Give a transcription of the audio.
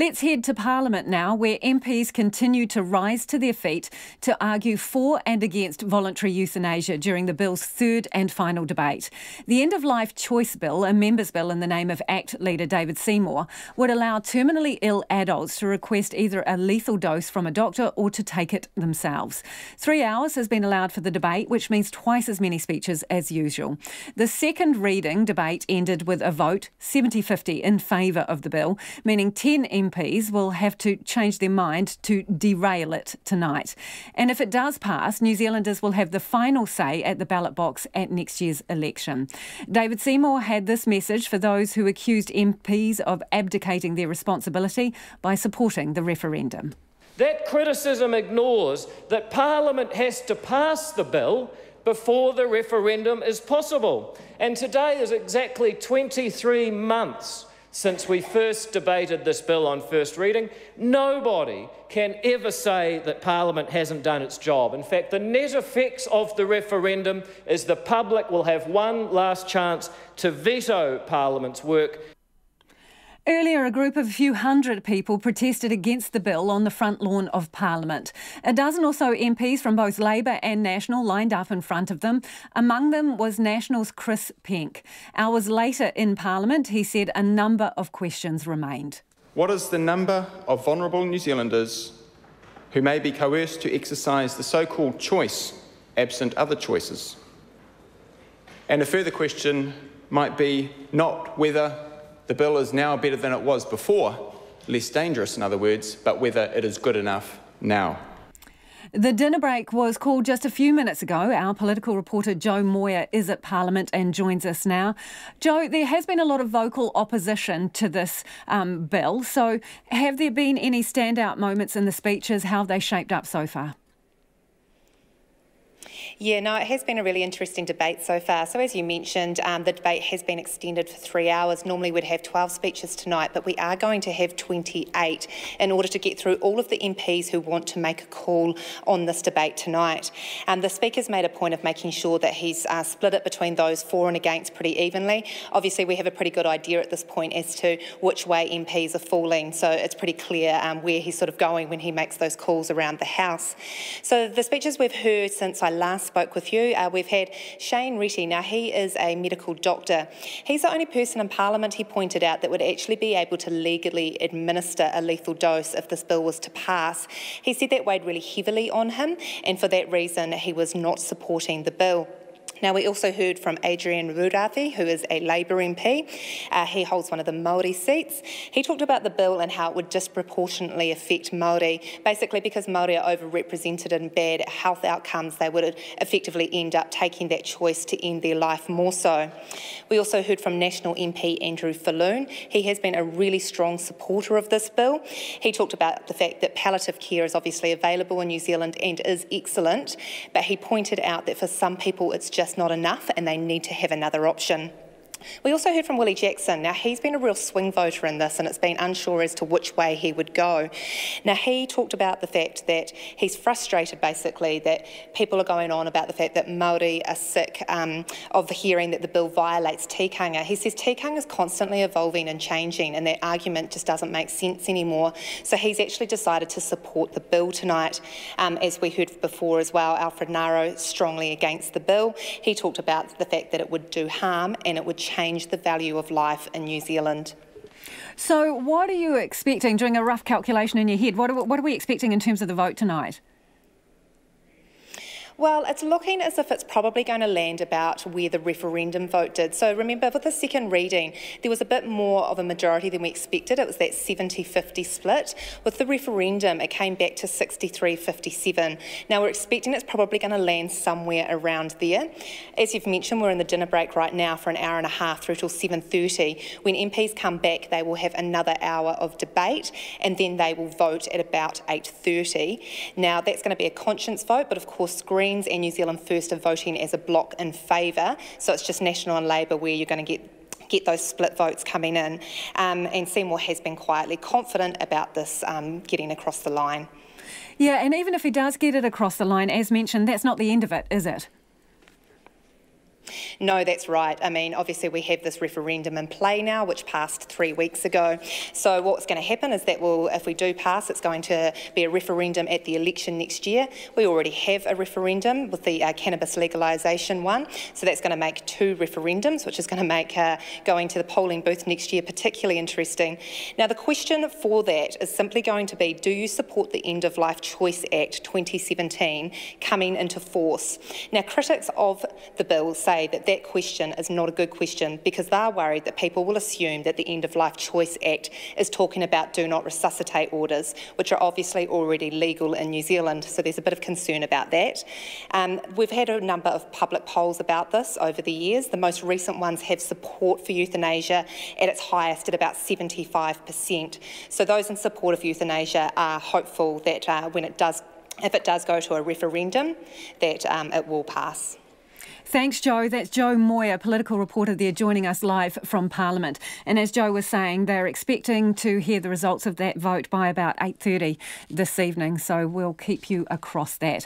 Let's head to Parliament now, where MPs continue to rise to their feet to argue for and against voluntary euthanasia during the bill's third and final debate. The End-of-Life Choice Bill, a members' bill in the name of ACT leader David Seymour, would allow terminally ill adults to request either a lethal dose from a doctor or to take it themselves. 3 hours has been allowed for the debate, which means twice as many speeches as usual. The second reading debate ended with a vote, 70-50 in favour of the bill, meaning 10 MPs will have to change their mind to derail it tonight. And if it does pass, New Zealanders will have the final say at the ballot box at next year's election. David Seymour had this message for those who accused MPs of abdicating their responsibility by supporting the referendum. That criticism ignores that Parliament has to pass the bill before the referendum is possible. And today is exactly 23 months since we first debated this bill on first reading. Nobody can ever say that Parliament hasn't done its job. In fact, the net effects of the referendum is the public will have one last chance to veto Parliament's work. Earlier, a group of a few hundred people protested against the bill on the front lawn of Parliament. A dozen or so MPs from both Labour and National lined up in front of them. Among them was National's Chris Penk. Hours later in Parliament, he said a number of questions remained. What is the number of vulnerable New Zealanders who may be coerced to exercise the so-called choice absent other choices? And a further question might be not whether the bill is now better than it was before, less dangerous in other words, but whether it is good enough now. The dinner break was called just a few minutes ago. Our political reporter Jo Moir is at Parliament and joins us now. Jo, there has been a lot of vocal opposition to this bill, so have there been any standout moments in the speeches? How have they shaped up so far? Yeah, no, it has been a really interesting debate so far. So as you mentioned, the debate has been extended for 3 hours. Normally we'd have 12 speeches tonight, but we are going to have 28 in order to get through all of the MPs who want to make a call on this debate tonight. The Speaker's made a point of making sure that he's split it between those for and against pretty evenly. Obviously, we have a pretty good idea at this point as to which way MPs are falling, so it's pretty clear where he's sort of going when he makes those calls around the House. So the speeches we've heard since I last spoke with you, we've had Shane Retty. Now, he is a medical doctor. He's the only person in Parliament, he pointed out, that would actually be able to legally administer a lethal dose if this bill was to pass. He said that weighed really heavily on him, and for that reason he was not supporting the bill. Now, we also heard from Adrian Ruravi, who is a Labour MP. He holds one of the Māori seats. He talked about the bill and how it would disproportionately affect Māori. Basically, because Māori are overrepresented in bad health outcomes, they would effectively end up taking that choice to end their life more so. We also heard from National MP Andrew Falloon. He has been a really strong supporter of this bill. He talked about the fact that palliative care is obviously available in New Zealand and is excellent, but he pointed out that for some people it's just not enough and they need to have another option. We also heard from Willie Jackson. Now, he's been a real swing voter in this and it's been unsure as to which way he would go. Now, he talked about the fact that he's frustrated, basically, that people are going on about the fact that Māori are sick of hearing that the bill violates tikanga. He says tikanga is constantly evolving and changing and that argument just doesn't make sense anymore. So he's actually decided to support the bill tonight. As we heard before as well, Alfred Naro strongly against the bill. He talked about the fact that it would do harm and it would change the value of life in New Zealand. So what are you expecting, doing a rough calculation in your head, what are we expecting in terms of the vote tonight? Well, it's looking as if it's probably going to land about where the referendum vote did. So remember, with the second reading, there was a bit more of a majority than we expected. It was that 70-50 split. With the referendum, it came back to 63-57. Now, we're expecting it's probably going to land somewhere around there. As you've mentioned, we're in the dinner break right now for an hour and a half through till 7:30. When MPs come back, they will have another hour of debate, and then they will vote at about 8:30. Now, that's going to be a conscience vote, but of course, Greens and New Zealand First are voting as a block in favour, so it's just National and Labour where you're going to get those split votes coming in. And Seymour has been quietly confident about this getting across the line. Yeah, and even if he does get it across the line, as mentioned, that's not the end of it, is it? No, that's right. I mean, obviously we have this referendum in play now, which passed 3 weeks ago. So what's going to happen is that if we do pass, it's going to be a referendum at the election next year. We already have a referendum with the cannabis legalisation one. So that's going to make 2 referendums, which is going to make going to the polling booth next year particularly interesting. Now, the question for that is simply going to be, do you support the End of Life Choice Act 2017 coming into force? Now, critics of the bill say that question is not a good question because they're worried that people will assume that the End of Life Choice Act is talking about do not resuscitate orders, which are obviously already legal in New Zealand, so there's a bit of concern about that. We've had a number of public polls about this over the years. The most recent ones have support for euthanasia at its highest at about 75%. So those in support of euthanasia are hopeful that if it does go to a referendum, that it will pass. Thanks, Jo. That's Jo Moir, political reporter there, joining us live from Parliament. And as Jo was saying, they're expecting to hear the results of that vote by about 8:30 this evening, so we'll keep you across that.